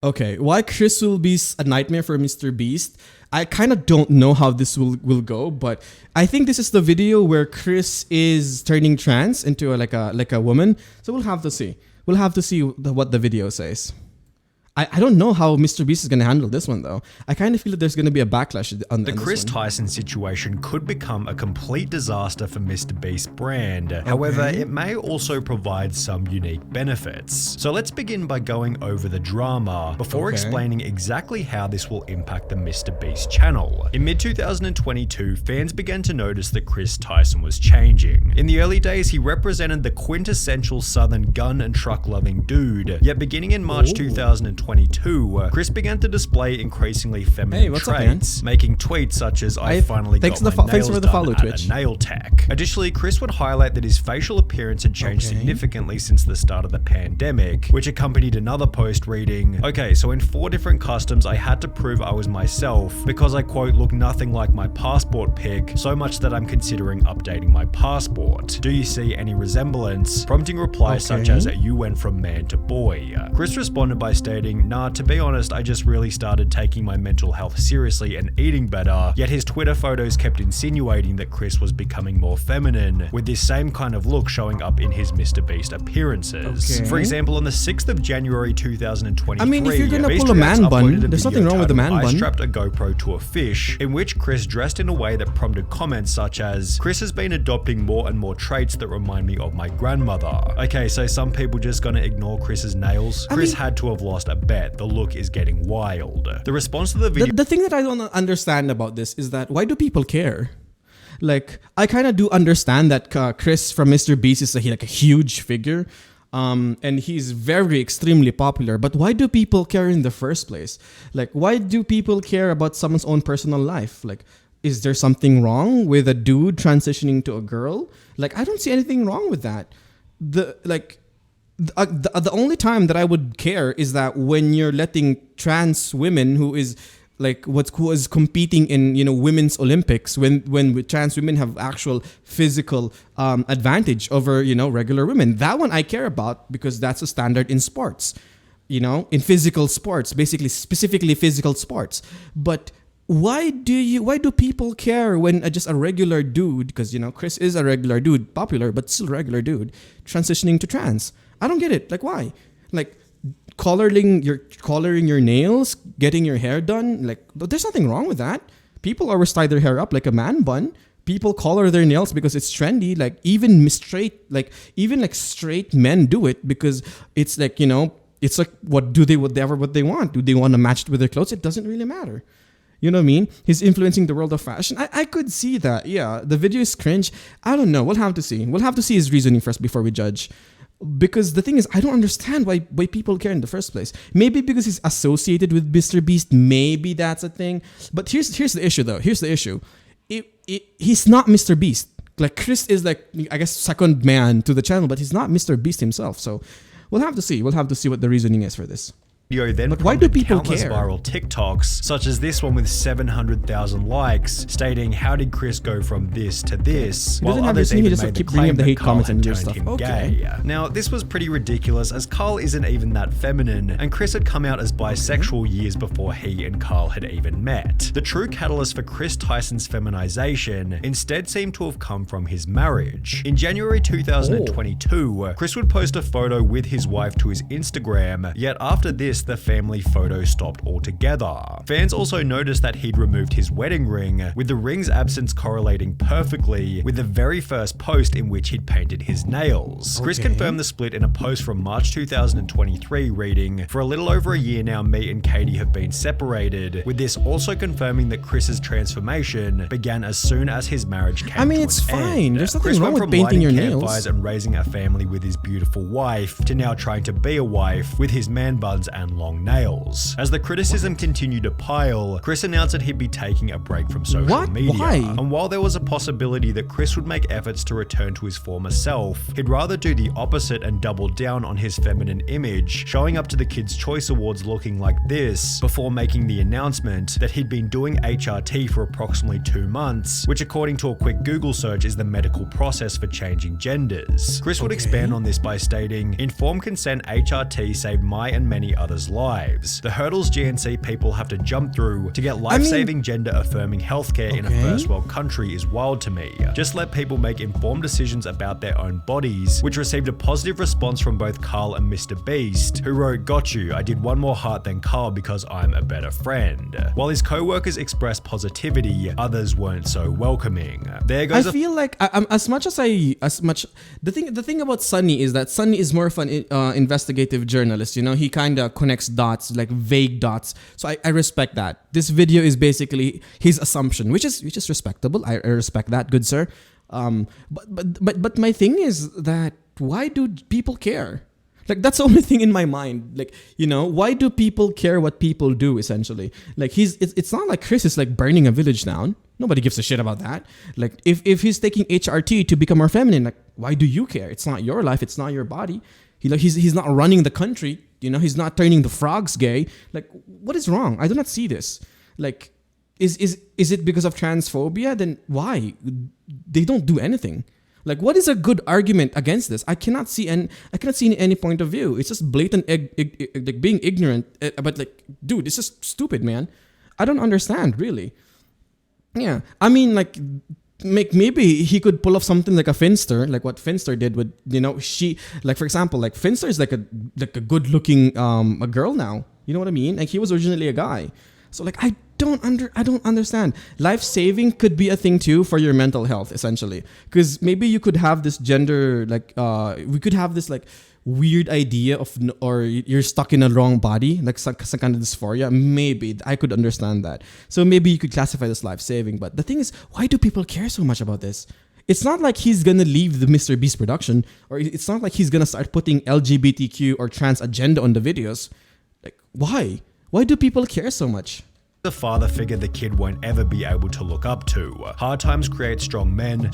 Okay, why Chris will be a nightmare for Mr. Beast? I kind of don't know how this will go, but I think this is the video where Chris is turning trans into like a woman. So we'll have to see. We'll have to see what the video says. I don't know how Mr. Beast is going to handle this one, though. I kind of feel that there's going to be a backlash on the on Chris this one. Tyson situation could become a complete disaster for Mr. Beast's brand. However, it may also provide some unique benefits. So let's begin by going over the drama before explaining exactly how this will impact the Mr. Beast channel. In mid-2022, fans began to notice that Chris Tyson was changing. In the early days, he represented the quintessential southern gun and truck-loving dude. Yet beginning in March 2022, Chris began to display increasingly feminine traits, making tweets such as "I finally got my nails done at a nail tech." Additionally, Chris would highlight that his facial appearance had changed significantly since the start of the pandemic, which accompanied another post reading, "Okay, so in 4 different customs, I had to prove I was myself because I quote look nothing like my passport pic, so much that I'm considering updating my passport. Do you see any resemblance?" Prompting replies such as "You went from man to boy." Chris responded by stating, "Nah, to be honest, I just really started taking my mental health seriously and eating better." Yet his Twitter photos kept insinuating that Chris was becoming more feminine, with this same kind of look showing up in his Mr. Beast appearances. For example, on the 6th of January 2023, I mean, if you're gonna pull a man bun, there's nothing wrong with the man bun. "I strapped a GoPro to a fish," in which Chris dressed in a way that prompted comments such as, "Chris has been adopting more and more traits that remind me of my grandmother." Okay, so some people just gonna ignore Chris's nails? Chris had to have lost a bet. The look is getting wild. The response to the video... The thing that I don't understand about this is that why do people care? Like, I kind of do understand that Chris from Mr. Beast is like a huge figure. And he's very extremely popular, but why do people care in the first place? Like, why do people care about someone's own personal life? Like, is there something wrong with a dude transitioning to a girl? Like, I don't see anything wrong with that. The only time that I would care is that when you're letting trans women who is competing in women's Olympics, when trans women have actual physical advantage over regular women. That one I care about because that's a standard in sports, in physical sports, basically specifically physical sports. But why do people care when just a regular dude, because Chris is a regular dude, popular but still regular dude, transitioning to trans? I don't get it. Like, why? Like, coloring your nails, getting your hair done, like, there's nothing wrong with that. People always tie their hair up like a man bun. People color their nails because it's trendy. Like, even straight men do it because it's like, it's like, what they want. Do they want to match it with their clothes? It doesn't really matter. You know what I mean? He's influencing the world of fashion. I could see that. Yeah, the video is cringe. I don't know. We'll have to see. We'll have to see his reasoning first before we judge. Because the thing is, I don't understand why people care in the first place. Maybe because he's associated with Mr. Beast. Maybe that's a thing. But here's the issue, though. Here's the issue. He's not Mr. Beast. Like, Chris is like, I guess, second man to the channel, but he's not Mr. Beast himself. So we'll have to see. We'll have to see what the reasoning is for this. Then but why do people countless care? Viral TikToks, such as this one with 700,000 likes, stating how did Chris go from this to this, while others even made the claim that Carl had turned him gay. Now, this was pretty ridiculous, as Carl isn't even that feminine, and Chris had come out as bisexual years before he and Carl had even met. The true catalyst for Chris Tyson's feminization instead seemed to have come from his marriage. In January 2022, Chris would post a photo with his wife to his Instagram, yet after this, the family photo stopped altogether. Fans also noticed that he'd removed his wedding ring, with the ring's absence correlating perfectly with the very first post in which he'd painted his nails. Chris confirmed the split in a post from March 2023 reading, "For a little over a year now, me and Katie have been separated," with this also confirming that Chris's transformation began as soon as his marriage came to an end. It's fine. There's nothing wrong with painting your nails. Chris went from lighting campfires and raising a family with his beautiful wife to now trying to be a wife with his man buns and long nails. As the criticism continued to pile, Chris announced that he'd be taking a break from social media. Why? And while there was a possibility that Chris would make efforts to return to his former self, he'd rather do the opposite and double down on his feminine image, showing up to the Kids' Choice Awards looking like this, before making the announcement that he'd been doing HRT for approximately 2 months, which according to a quick Google search is the medical process for changing genders. Chris would expand on this by stating, "Informed consent HRT saved my and many others' others' lives. The hurdles GNC people have to jump through to get life-saving, gender-affirming healthcare in a first world country is wild to me. Just let people make informed decisions about their own bodies, which received a positive response from both Carl and Mr. Beast, who wrote, "Got you, I did one more heart than Carl because I'm a better friend." While his co-workers expressed positivity, others weren't so welcoming. There goes I feel like the thing about Sunny is that Sunny is more of an investigative journalist. You know, he kind of connects dots, like vague dots. So I respect that. This video is basically his assumption, which is respectable. I respect that, good sir. But my thing is that why do people care? Like, that's the only thing in my mind. Like, you know, why do people care what people do, essentially? Like, it's not like Chris is like burning a village down. Nobody gives a shit about that. Like, if he's taking HRT to become more feminine, like, why do you care? It's not your life. It's not your body. He's not running the country. You know, he's not turning the frogs gay. Like, what is wrong? I do not see this. Like, is it because of transphobia? Then why? They don't do anything. Like, what is a good argument against this? I cannot see any point of view. It's just blatant like being ignorant. But like, dude, this is stupid, man. I don't understand, really. Yeah, I mean, like, maybe he could pull off something like a Finster, like what Finster did with, you know, for example, like Finster is like a good looking a girl now. You know what I mean? Like, he was originally a guy. So like, I don't understand. Life saving could be a thing too for your mental health, essentially, because maybe you could have this gender, like we could have this like weird idea of, or you're stuck in a wrong body, like some kind of dysphoria. Maybe I could understand that. So maybe you could classify this life saving. But the thing is, why do people care so much about this? It's not like he's gonna leave the Mr. Beast production, or it's not like he's gonna start putting LGBTQ or trans agenda on the videos. Like, why? Why do people care so much? The father figure the kid won't ever be able to look up to. Hard times create strong men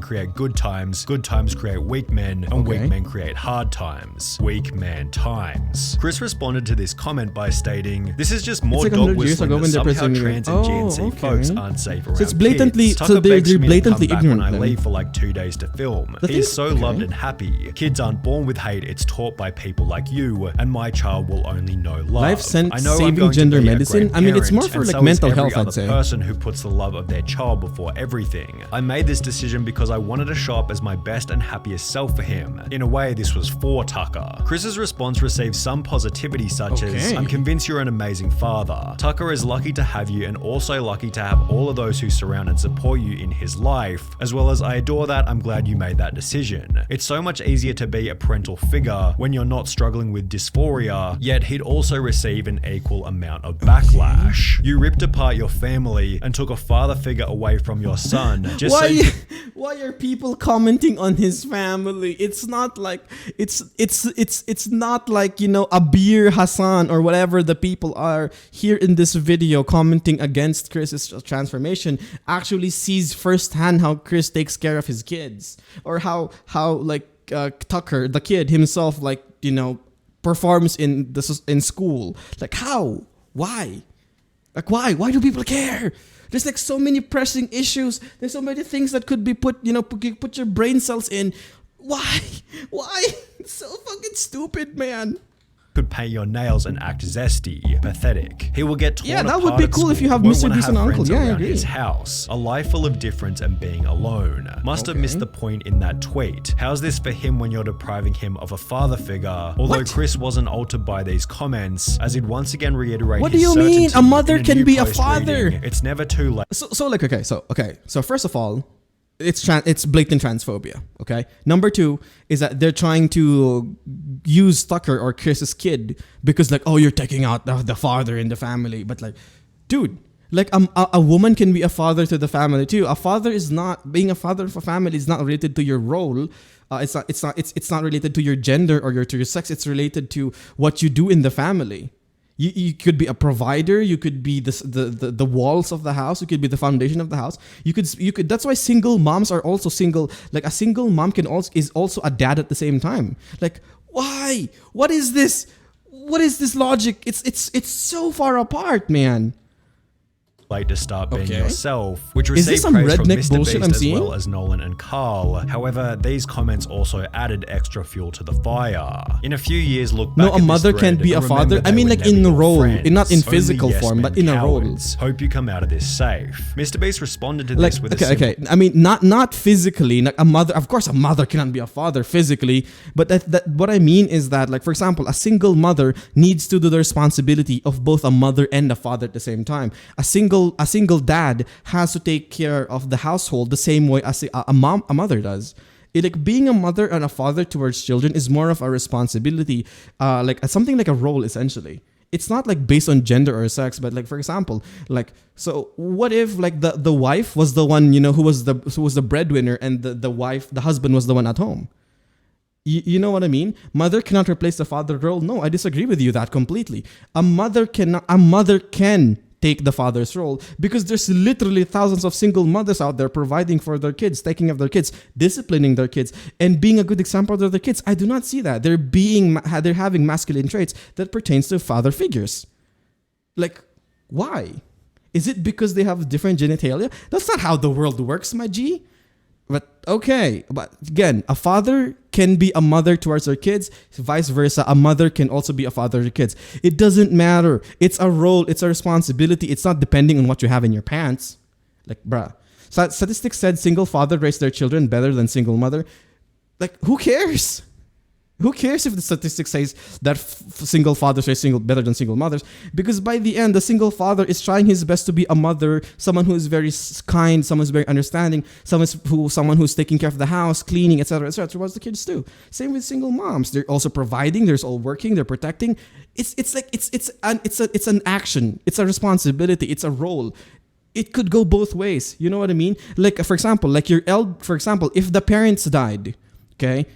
create good times create weak men, and weak men create hard times. Weak man times. Chris responded to this comment by stating, "This is just more dog whistling that somehow trans and GNC folks aren't safe around it's blatantly, kids. Tucker so they're begs me to blatantly come back ignorant when I then. leave for like 2 days to film. He's so loved and happy. Kids aren't born with hate, it's taught by people like you, and my child will only know love. I know I'm saving going gender to be a medicine. I mean, it's more for and like so mental is every health, I'd other say. person who puts the love of their child before everything. I made this decision because I wanted to show up as my best and happiest self for him. In a way, this was for Tucker." Chris's response received some positivity such as, "I'm convinced you're an amazing father. Tucker is lucky to have you and also lucky to have all of those who surround and support you in his life, as well as I adore that. I'm glad you made that decision. It's so much easier to be a parental figure when you're not struggling with dysphoria, yet he'd also receive an equal amount of backlash. You ripped apart your family and took a father figure away from your son. Just Why are people commenting on his family? It's not like it's not like, you know, Abir Hassan or whatever the people are here in this video commenting against Chris's transformation actually sees firsthand how Chris takes care of his kids, or how like Tucker, the kid himself, like, you know, performs in school. Like, how? Why? Like, why do people care? There's like so many pressing issues. There's so many things that could be put your brain cells in. Why? It's so fucking stupid, man. Could paint your nails and act zesty. Pathetic. He will get torn apart. Yeah, that would be cool if you have Won't Mr. wanna Beast have and Uncle. friends Yeah, I around agree. his house. A life full of difference and being alone. Must have missed the point in that tweet. How's this for him when you're depriving him of a father figure? Although Chris wasn't altered by these comments, as he'd once again reiterate What do his you mean? certainty A mother in can new be a post father. reading, "It's never too late." So first of all, it's blatant transphobia. Okay. Number two is that they're trying to use Tucker or Chris's kid because, like, oh, you're taking out the father in the family. But like, dude, like a woman can be a father to the family too. A father is not being a father of a family is not related to your role. It's not related to your gender or to your sex. It's related to what you do in the family. You could be a provider. You could be the walls of the house. You could be the foundation of the house. You could. That's why single moms are also single. Like, a single mom is also a dad at the same time. Like, why? What is this? What is this logic? It's so far apart, man. late to start being Okay. yourself, which Is this received some praise from redneck Mr. bullshit Beast I'm as seeing? well as Nolan and Carl. However, these comments also added extra fuel to the fire. In a few years, look back No, a at this mother thread can't be a and remember father. I they mean, were like never in your role, friends. not in Only physical yes form, men but in a role. cowards. Hope you come out of this safe. Mr. Beast responded to Like, this with a okay, simple okay. I mean, not physically. Like a mother, of course, a mother cannot be a father physically. But what I mean is that, like, for example, a single mother needs to do the responsibility of both a mother and a father at the same time. A single dad has to take care of the household the same way as a mother does. Like being a mother and a father towards children is more of a responsibility, like something like a role essentially. It's not like based on gender or sex, but like for example, like so what if like the wife was the one, you know, who was the breadwinner, and the husband was the one at home. You know what I mean? Mother cannot replace the father role. No, I disagree with you that completely. A mother can take the father's role, because there's literally thousands of single mothers out there providing for their kids, taking care of their kids, disciplining their kids, and being a good example to their kids. I do not see that. They're having masculine traits that pertains to father figures. Like, why? Is it because they have different genitalia? That's not how the world works, my G. But okay, but again, a father can be a mother towards their kids, vice versa. A mother can also be a father to their kids. It doesn't matter. It's a role, it's a responsibility. It's not depending on what you have in your pants. Like, bruh. Statistics said single father raised their children better than single mother. Like, who cares? Who cares if the statistics says that single fathers raise better than single mothers? Because by the end, the single father is trying his best to be a mother, someone who is very kind, someone who's very understanding, someone who's taking care of the house, cleaning, etc., etc. What the kids do. Same with single moms. They're also providing. They're all working. They're protecting. It's an action. It's a responsibility. It's a role. It could go both ways. You know what I mean? Like for example, if the parents died, okay.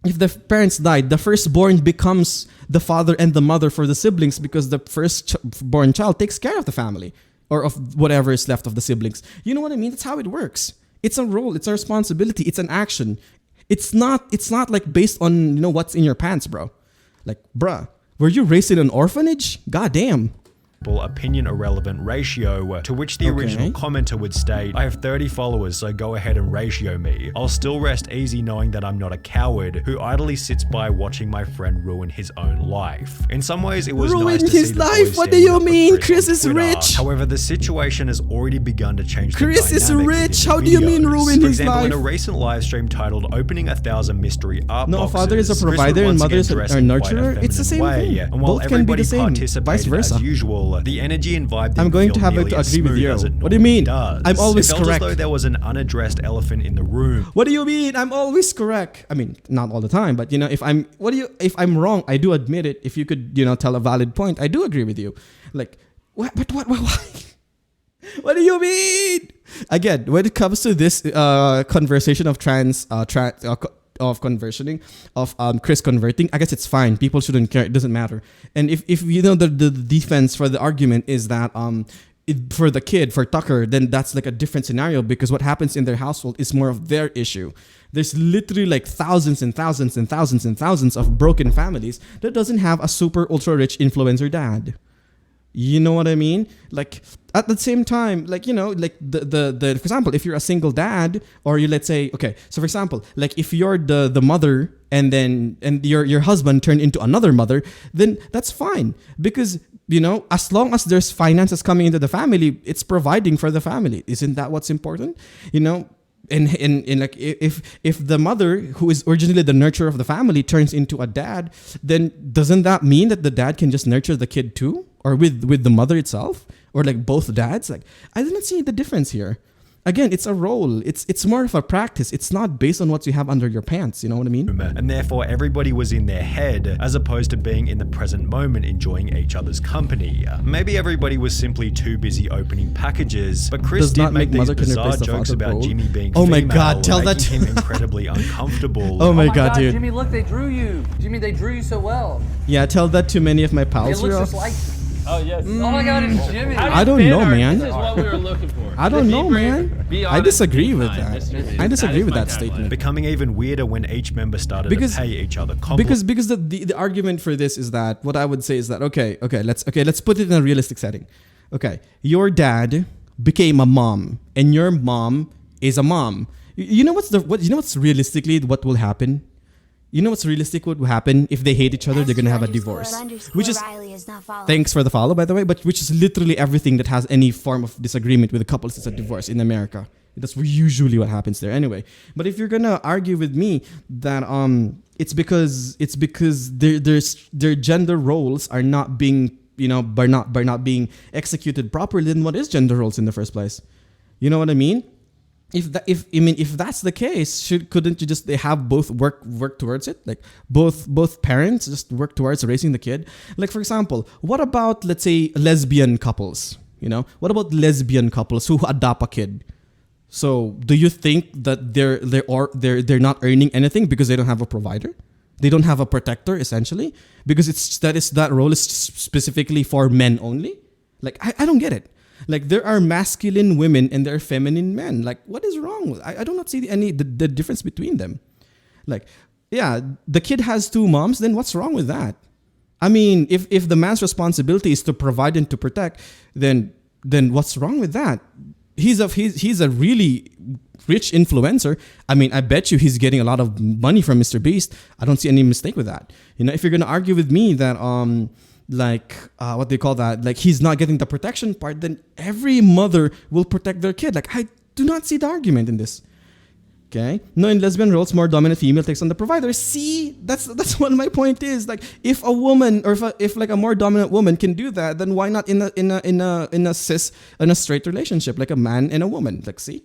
If the parents died, the firstborn becomes the father and the mother for the siblings, because the firstborn child takes care of the family or of whatever is left of the siblings. You know what I mean? That's how it works. It's a role. It's a responsibility. It's an action. It's not like based on, you know, what's in your pants, bro. Like, bruh, were you raised in an orphanage? God damn. Opinion irrelevant ratio, to which the original commenter would state, I have 30 followers, so go ahead and ratio me. I'll still rest easy knowing that I'm not a coward who idly sits by watching my friend ruin his own life. In some ways, it was nice to see the boys What do standing you up for mean? Chris Chris on is Twitter. rich. However, the situation has already begun to change the Chris is dynamic rich. within How the do you mean videos. ruin For his example, life? in a recent live stream titled Opening 1,000 Mystery Art No, a Boxes, father is a Chris would provider and once mother again is a dress in quite nurturer. It's the same feminine thing. way. And while Both can be everybody the same, participated vice versa. as usual, the energy and vibe didn't I'm going feel to have nearly to as agree with smooth you. as it What do you mean? does. I'm always it felt correct. as though there was an unaddressed elephant in the room. What do you mean? I'm always correct. I mean, not all the time, but you know, if I'm wrong, I do admit it. If you could, you know, tell a valid point, I do agree with you. Like, what? Why? What do you mean? Again, when it comes to this conversation of of conversioning, of Chris converting, I guess it's fine. People shouldn't care. It doesn't matter. And if you know the defense for the argument is that for the kid, for Tucker, then that's like a different scenario, because what happens in their household is more of their issue. There's literally like thousands and thousands and thousands and thousands of broken families that doesn't have a super ultra rich influencer dad. You know what I mean? Like at the same time, like, you know, like the for example, if you're a single dad, or you, let's say, okay, so for example, like if you're the mother and your husband turned into another mother, then that's fine, because, you know, as long as there's finances coming into the family, it's providing for the family. Isn't that what's important? You know, and like if the mother, who is originally the nurturer of the family, turns into a dad, then doesn't that mean that the dad can just nurture the kid too, or with the mother itself, or like both dads? Like, I didn't see the difference here. Again, it's a role. It's more of a practice. It's not based on what you have under your pants. You know what I mean? And therefore, everybody was in their head, as opposed to being in the present moment, enjoying each other's company. Maybe everybody was simply too busy opening packages, but Chris did make these bizarre jokes about Jimmy being female, my God, tell that making him incredibly uncomfortable. Oh my God, dude. Jimmy, look, they drew you. Jimmy, they drew you so well. Yeah, tell that to many of my pals. It looks just like you. Oh, yes. Oh my God, it's Jimmy. I don't know, man. This is what we were looking for. I don't know, man. Be I honest, disagree be with kind. that. I disagree with that statement. Becoming even weirder when each member started to pay each other compliments. Because the argument for this is that, what I would say is that, okay, let's put it in a realistic setting. Okay, your dad became a mom, and your mom is a mom. You know what's realistically what will happen? You know what's realistic what will happen if they hate each other? They're gonna have a divorce. Which is thanks for the follow, by the way, but which is literally everything that has any form of disagreement with a couple is a divorce in America. That's usually what happens there anyway. But if you're gonna argue with me that it's because their gender roles are not being by not being executed properly, then what is gender roles in the first place? You know what I mean? If that's the case, couldn't you just they have both work towards it? Like both parents just work towards raising the kid. Like for example, what about let's say lesbian couples? What about lesbian couples who adopt a kid? So do you think that they're not earning anything because they don't have a provider? They don't have a protector essentially because that role is specifically for men only. Like I don't get it. Like there are masculine women and there are feminine men. Like what is wrong? I do not see the difference between them. Like yeah, the kid has two moms. Then what's wrong with that? I mean, if the man's responsibility is to provide and to protect, then what's wrong with that? He's a really rich influencer. I mean, I bet you he's getting a lot of money from Mr. Beast. I don't see any mistake with that. If you're gonna argue with me that what they call that, like he's not getting the protection part, then every mother will protect their kid. Like I do not see the argument in this. Okay, no, in lesbian roles, more dominant female takes on the provider. See, that's what my point is. Like, if a woman or if like a more dominant woman can do that, then why not in a straight relationship, like a man and a woman? Like, see,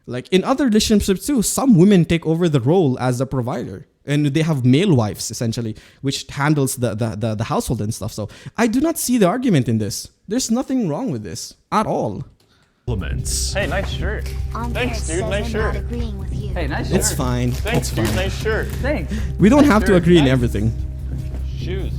like in other relationships too, some women take over the role as a provider, and they have male wives essentially, which handles the household and stuff. So I do not see the argument in this. There's nothing wrong with this at all. Hey, nice shirt. Thanks, dude. Nice shirt. Hey, nice shirt. It's fine. Thanks, It's dude. fine. Nice shirt. Thanks. We don't have to Sure. agree in Nice. everything. Shoes.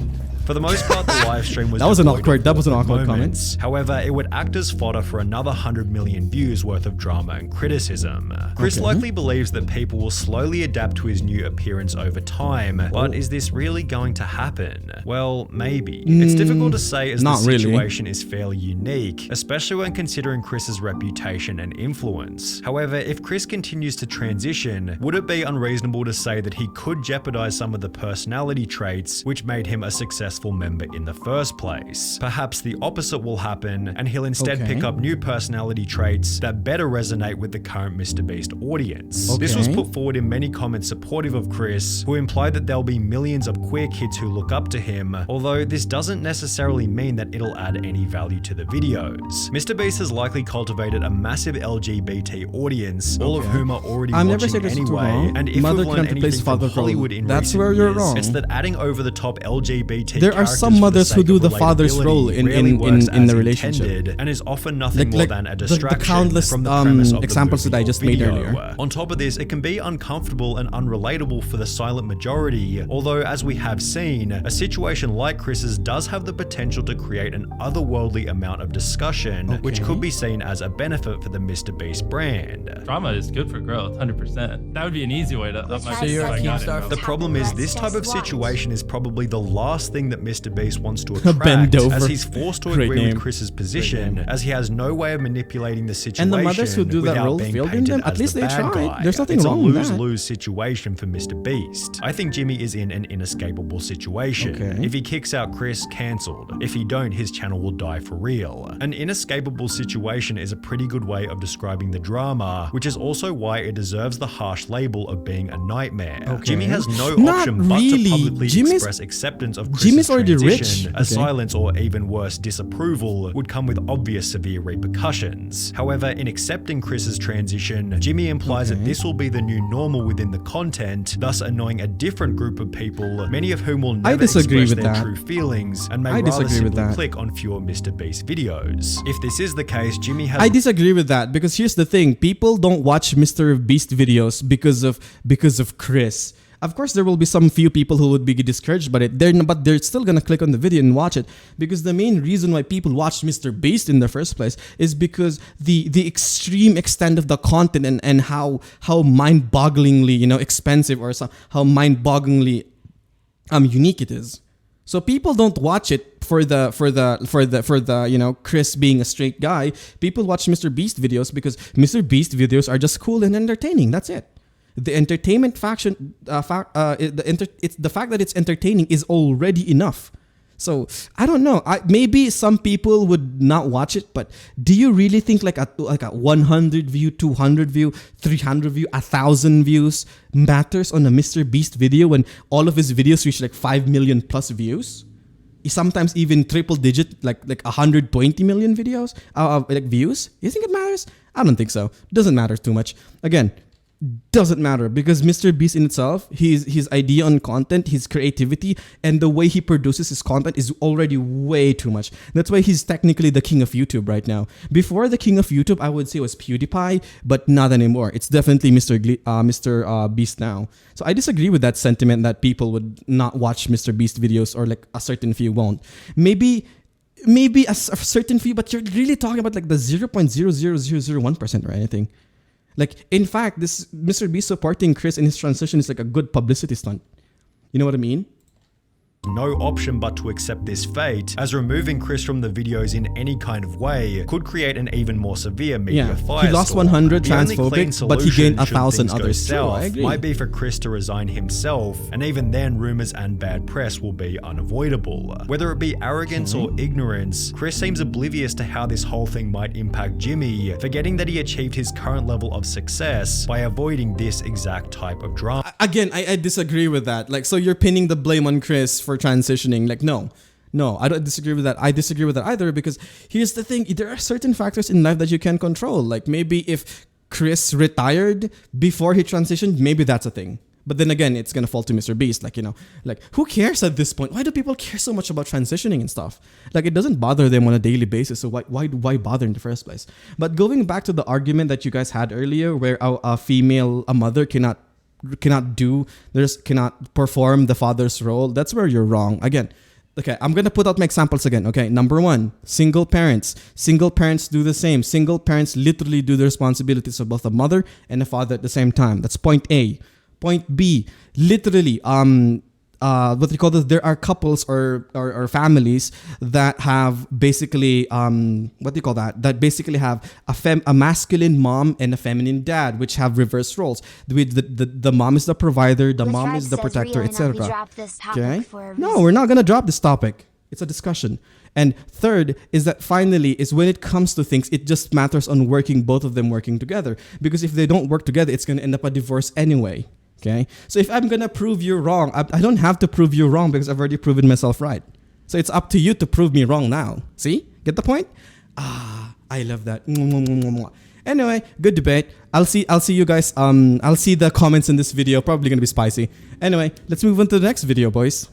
For the most part, the live stream was That was an devoid of awkward moments. comment. However, it would act as fodder for another 100 million views worth of drama and criticism. Chris likely believes that people will slowly adapt to his new appearance over time, but is this really going to happen? Well, maybe. It's difficult to say as the not really. situation is fairly unique, especially when considering Chris's reputation and influence. However, if Chris continues to transition, would it be unreasonable to say that he could jeopardize some of the personality traits which made him a successful member in the first place? Perhaps the opposite will happen, and he'll instead pick up new personality traits that better resonate with the current Mr. Beast audience. This was put forward in many comments supportive of Chris, who implied that there'll be millions of queer kids who look up to him, although this doesn't necessarily mean that it'll add any value to the videos. Mr. Beast has likely cultivated a massive LGBT audience, all of whom are already I've never watching said this is too anyway, wrong. and if Mother we've learned can't replace anything from father role. Hollywood in That's recent where you're years, wrong. it's that adding over the top LGBT There are some mothers who do the father's role in the relationship, and is often nothing more than a distraction the countless from the premise of the examples that movie I or just made video. earlier. On top of this, it can be uncomfortable and unrelatable for the silent majority, although as we have seen, a situation like Chris's does have the potential to create an otherworldly amount of discussion, which could be seen as a benefit for the Mr. Beast brand. Drama is good for growth, 100%. That would be an easy way to up my So you're a Keemstar The problem is this type of situation is probably the last thing that Mr. Beast wants to Bend attract, over. as he's forced to Great agree name. with Chris's position, as he has no way of manipulating the situation. And the mothers who do that without role being failed in painted them. At as least the they bad tried. guy. There's nothing it's wrong with that. It's a lose-lose situation for Mr. Beast. I think Jimmy is in an inescapable situation. If he kicks out Chris, cancelled. If he don't, his channel will die for real. An inescapable situation is a pretty good way of describing the drama, which is also why it deserves the harsh label of being a nightmare. Jimmy has no Not option but really. to publicly Jimmy's- express acceptance of Chris's Jimmy's already transition, rich. as silence or even worse, disapproval would come with obvious severe repercussions. However, in accepting Chris's transition, Jimmy implies that this will be the new normal within the content, thus annoying a different group of people, many of whom will never disagree express with their that. true feelings and may I rather disagree with simply that. click on fewer Mr. Beast videos. If this is the case, Jimmy has I disagree with that because here's the thing: people don't watch Mr. Beast videos because of Chris. Of course, there will be some few people who would be discouraged by it. But they're still gonna click on the video and watch it because the main reason why people watch Mr. Beast in the first place is because the extreme extent of the content and how mind-bogglingly expensive or how mind-bogglingly unique it is. So people don't watch it for the Chris being a straight guy. People watch Mr. Beast videos because Mr. Beast videos are just cool and entertaining. That's it. The entertainment faction, the fact that it's entertaining is already enough. So I don't know. Maybe some people would not watch it, but do you really think like a 100 view, 200 view, 300 view, 1,000 views matters on a Mr. Beast video when all of his videos reach like 5 million plus views? Sometimes even triple digit, like 120 million videos, views. You think it matters? I don't think so. Doesn't matter too much. Again, doesn't matter because Mr. Beast in itself, his idea on content, his creativity, and the way he produces his content is already way too much. That's why he's technically the king of YouTube right now. Before the king of YouTube, I would say was PewDiePie, but not anymore. It's definitely Mr. Beast now. So I disagree with that sentiment that people would not watch Mr. Beast videos or like a certain few won't. Maybe a certain few, but you're really talking about like the 0.00001% or anything. Like, in fact, this Mr. Beast supporting Chris in his transition is like a good publicity stunt. You know what I mean? No option but to accept this fate, as removing Chris from the videos in any kind of way could create an even more severe media firestorm. He lost 100 transphobic, but he gained 1,000 others too. I agree. Might be for Chris to resign himself, and even then rumors and bad press will be unavoidable. Whether it be arrogance or ignorance, Chris seems oblivious to how this whole thing might impact Jimmy, forgetting that he achieved his current level of success by avoiding this exact type of drama. Again, I disagree with that. Like, so you're pinning the blame on Chris for transitioning. Like, no, I don't disagree with that. I disagree with that either because here's the thing. There are certain factors in life that you can control. Like maybe if Chris retired before he transitioned, maybe that's a thing. But then again, it's going to fall to Mr. Beast. Like, like who cares at this point? Why do people care so much about transitioning and stuff? Like it doesn't bother them on a daily basis. So why bother in the first place? But going back to the argument that you guys had earlier where a mother cannot perform the father's role, that's where you're wrong. Again, okay, I'm gonna put out my examples again. Okay, number one, single parents do the same. Single parents literally do the responsibilities of both a mother and a father at the same time. That's point A. Point B, literally, what they call this, there are couples or families that have basically that basically have a masculine mom and a feminine dad, which have reverse roles. The mom is the provider, the mom is the protector, etc. Okay? No, we're not gonna drop this topic. It's a discussion. And third is that finally is when it comes to things, it just matters on both of them working together. Because if they don't work together, it's gonna end up a divorce anyway. Okay, so if I'm gonna prove you wrong, I don't have to prove you wrong because I've already proven myself right. So it's up to you to prove me wrong now. See? Get the point? I love that. Anyway, good debate. I'll see you guys. I'll see the comments in this video. Probably gonna be spicy. Anyway, let's move on to the next video, boys.